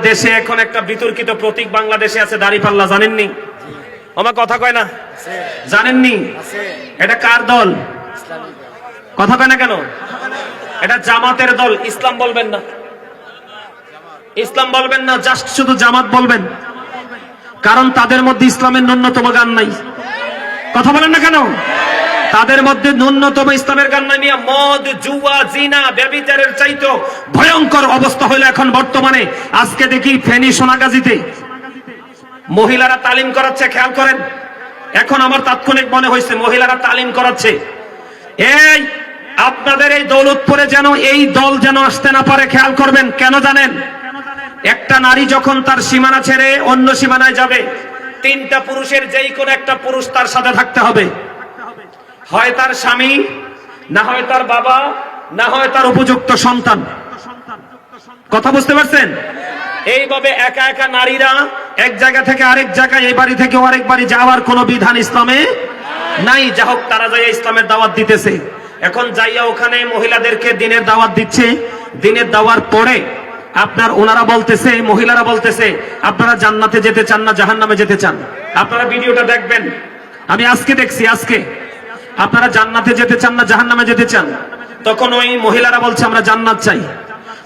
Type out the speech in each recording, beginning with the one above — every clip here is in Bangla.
দেশে এখন একটা বিতর্কিত প্রতীক বাংলাদেশে আছে, দাড়িপাল্লা, জানেননি? আমার কথা কয় না, জানেননি? এটা কার দল? কথা কয় না কেন? এটা জামাতের দল। ইসলাম বলবেন না, ইসলাম বলবেন না, জাস্ট শুধু জামাত বলবেন, কারণ তাদের মধ্যে ইসলামের ন্যূনতম গান নাই। কথা বলেন না কেন? তাদের মধ্যে ন্যূনতম ইসলামের গান নাই। মদ, জুয়া, জিনা, ব্যভিচারের চাইতো ভয়ঙ্কর অবস্থা হইলো এখন বর্তমানে। আজকে দেখি ফেনী সোনাগাজীতে মহিলারা তালিম করাচ্ছে, খেয়াল করেন। এখন আমার তাৎক্ষণিক মনে হয়েছে মহিলারা তালিম করাচ্ছে। এই আপনাদের এই দৌলতপুরে যেন এই দল যেন আসতে না পারে, খেয়াল করবেন। কেন জানেন? একটা নারী যখন তার সীমানা ছেড়ে অন্য সীমানায় যাবে, তিনটা পুরুষের যেই কোন একটা পুরুষ তার সাথে থাকতে হবে। হয় তার স্বামী, না হয় তার বাবা, না হয় তার উপযুক্ত সন্তান। কথা বুঝতে পারছেন? এইভাবে একা একা নারীরা এক জায়গা থেকে আরেক জায়গায়, এই বাড়ি থেকে আরেক বাড়ি যাওয়ার কোনো বিধান ইসলামে নাই। যা হোক, তারা যাইয়া ইসলামের দাওয়াত দিতেছে। এখন যাইয়া ওখানে মহিলাদেরকে দিনের দাওয়াত দিচ্ছে। দিনের দাওয়ার পরে আপনার ওনারা বলতেছে, মহিলারা বলতেছে, আপনারা জান্নাতে যেতে চান না জাহান্নামে যেতে চান? আপনারা ভিডিওটা দেখবেন, আমি আজকে দেখছি। আজকে আপনারা জান্নাতে যেতে চান না জাহান্নামে যেতে চান? তখন ওই মহিলারা বলছে আমরা জান্নাত চাই।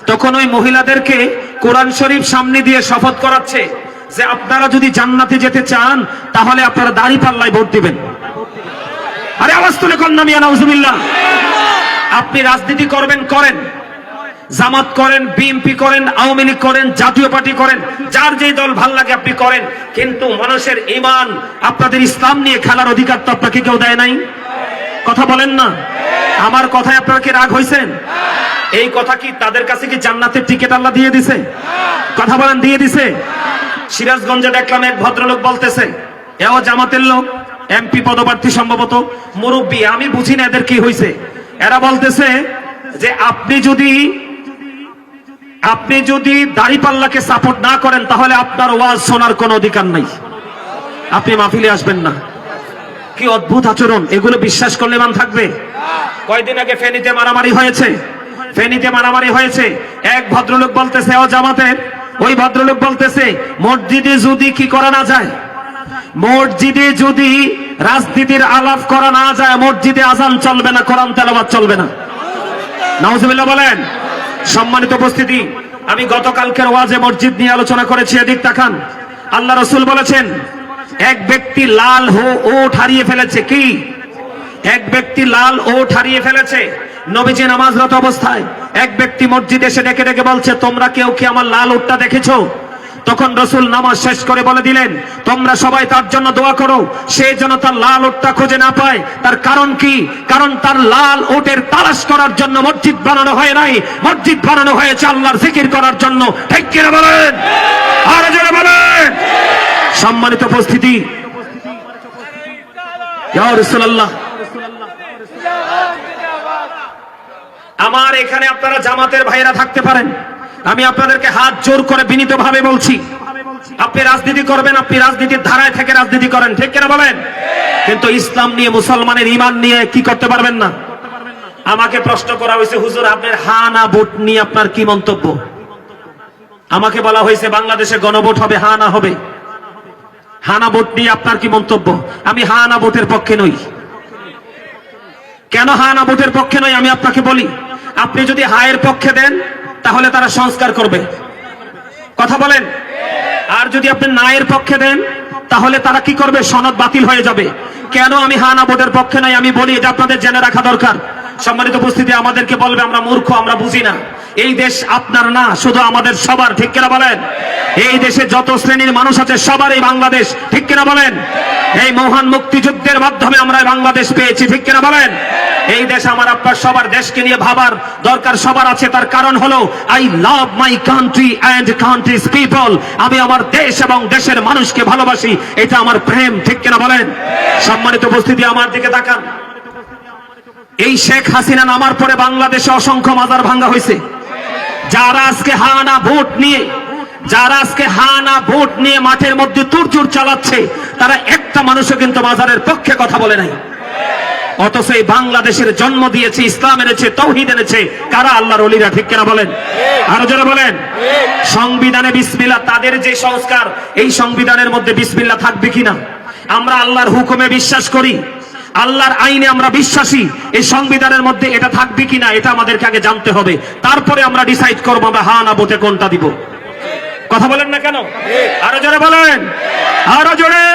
তখন ওই মহিলাদেরকে কোরআন শরীফ সামনে দিয়ে শপথ করাচ্ছে যে আপনারা যদি জান্নাতে যেতে চান তাহলে আপনারা দাড়িপাল্লায় ভোট দিবেন। আরে আওয়াজ তুলে কোন নামিয়া নাউজুবিল্লাহ। আপনি রাজনীতি করবেন, করেন, জামাত করেন, বিএনপি করেন, আওয়ামী লীগ করেন, জাতীয় পার্টি করেন, যার যেই দল ভাল লাগে আপনি করেন, কিন্তু মানুষের ঈমান, আপনাদের ইসলাম নিয়ে খেলার অধিকার তো আপনাকে কেউ দেয় নাই। কথা বলেন না? আমার কথায় আপনারা কি রাগ হয়েছেন? এই কথা কি তাদের কাছে কি জান্নাতের টিকিট আল্লাহ দিয়ে দিছে? কথা বলেন, দিয়ে দিছে? সিরাজগঞ্জে দেখলাম এক ভদ্রলোক বলতেছে, এও জামাতের লোক, এমপি পদপ্রার্থী, সম্ভবত মুরব্বী, আমি বুঝি না এদের কি হয়েছে। এরা বলতেছে যে আপনি যদি দাড়িপাল্লাকে সাপোর্ট না করেন তাহলে আপনার ওয়াজ শোনার কোনো অধিকার নাই, আপনি মাহফিলে আসবেন না। কি অদ্ভুত আচরণ! এগুলো বিশ্বাস করলে মান থাকবে? কয়দিন আগে ফেনীতে মারামারি হয়েছে, ফেনীতে মারামারি হয়েছে। এক ভদ্রলোক বলতেছে ও জামাতের, ওই ভদ্রলোক বলতেছে মসজিদে যদি কি করা না যায়, মসজিদে যদি রাজনীতির আলাপ করা না যায়, মসজিদে আজান চলবে না, কোরআন তেলাওয়াত চলবে না। নাউজুবিল্লাহ বলেন। সম্মানিত উপস্থিতি, আমি গতকালকের ওয়াজে মসজিদ নিয়ে আলোচনা করেছি। এদিক তাকান। আল্লাহ রাসূল বলেছেন এক ব্যক্তি লাল ওট হারিয়ে ফেলেছে। কি? এক ব্যক্তি লাল ওট হারিয়ে ফেলেছে। নবীজি নামাজরত অবস্থায় এক ব্যক্তি মসজিদে এসে ডেকে ডেকে বলছে, তোমরা কেউ কি আমার লাল ওটটা দেখেছো? তখন রাসূল নামাজ শেষ করে বলে দিলেন, তোমরা সবাই তার জন্য দোয়া করো, সে যেন তার লাল ওটটা খুঁজে না পায়। তার কারণ কি? কারণ তার লাল ওটের তালাশ করার জন্য মসজিদ বানানো হয় নাই, মসজিদ বানানো হয়েছে আল্লাহর জিকির করার জন্য। ঠিক কিনা বলেন? আর জোরে বলেন। সম্মানিত উপস্থিতি, ইয়া রাসূলুল্লাহ, আমার এখানে আপনারা জামাতের ভাইরা থাকতে পারেন, আমি আপনাদেরকে হাত জোর করে বিনীতভাবে বলছি, আপনি রাজনীতি করবেন, আপনি রাজনীতির ধারায় থেকে রাজনীতি করেন। ঠিক কিনা বলেন? কিন্তু ইসলাম নিয়ে, মুসলমানের ঈমান নিয়ে কি করতে পারবেন না। আমাকে প্রশ্ন করা হয়েছে, হুজুর আপনার হা না ভোট নিয়ে আপনার কি মন্তব্য? আমাকে বলা হয়েছে বাংলাদেশে গণভোট হবে, হা না হবে। হা না ভোট নিয়ে আপনার কি মন্তব্য? আমি হা না ভোটের পক্ষে নই। কেন হা না ভোটের পক্ষে নই আমি আপনাকে বলি। আপনি যদি হায়ের পক্ষে দেন তাহলে তারা সংস্কার করবে। কথা বলেন। আর যদি আপনি নায়ের পক্ষে দেন তাহলে তারা কি করবে? সনদ বাতিল হয়ে যাবে। কেন আমি হা না ভোটের পক্ষে নাই আমি বলি, এটা আপনাদের জেনে রাখা দরকার। সম্মানিত উপস্থিতি, আমাদেরকে বলবে আমরা মূর্খ, আমরা বুঝি না। এই দেশ আপনার না, শুধু আমাদের সবার। ঠিক কিনা বলেন? এই দেশে যত শ্রেণীর মানুষ আছে সবারই বাংলাদেশ। ঠিক কিনা বলেন? এই মহান মুক্তিযুদ্ধের মাধ্যমে আমরা বাংলাদেশ পেয়েছি। ঠিক কিনা বলেন? এই দেশ আমার আপনার সবার, দেশকে নিয়ে ভাবার দরকার সবার আছে। তার কারণ হলো I love my country and countries people. আমি আমার দেশ এবং দেশের মানুষকে ভালোবাসি, এটা আমার প্রেম। ঠিক কিনা বলেন? সম্মানিত উপস্থিতি, আমার দিকে তাকান। এই শেখ হাসিনা নামার পরে বাংলাদেশে অসংখ্য মাজার ভাঙ্গা হয়েছে। যারা আজকে হা না ভোট নিয়ে, যারা আজকে হা না ভোট নিয়ে মাঠের মধ্যে তুরজুর চালাচ্ছে, তারা একটা মানুষও কিন্তু মাজারের পক্ষে কথা বলে নাই। অথচ এই বাংলাদেশের জন্ম দিয়েছে, ইসলাম এনেছে, তৌহিদ এনেছে কারা? আল্লাহর ওলিরা। ঠিক কিনা বলেন? আরো জোরে বলেন। সংবিধানে বিসমিল্লাহ, তাদের যে সংস্কার, এই সংবিধানের মধ্যে বিসমিল্লাহ থাকবে কিনা? আমরা আল্লাহর হুকুমে বিশ্বাস করি, আল্লাহর আইনে আমরা বিশ্বাসী, এই সংবিধানের মধ্যে এটা থাকবে কিনা এটা আমাদেরকে আগে জানতে হবে, তারপরে আমরা ডিসাইড করবো আমরা হ্যাঁ না ভোটে কোনটা দিব। কথা বলেন না কেন? আরো জোরে বলেন, আরো জোরে।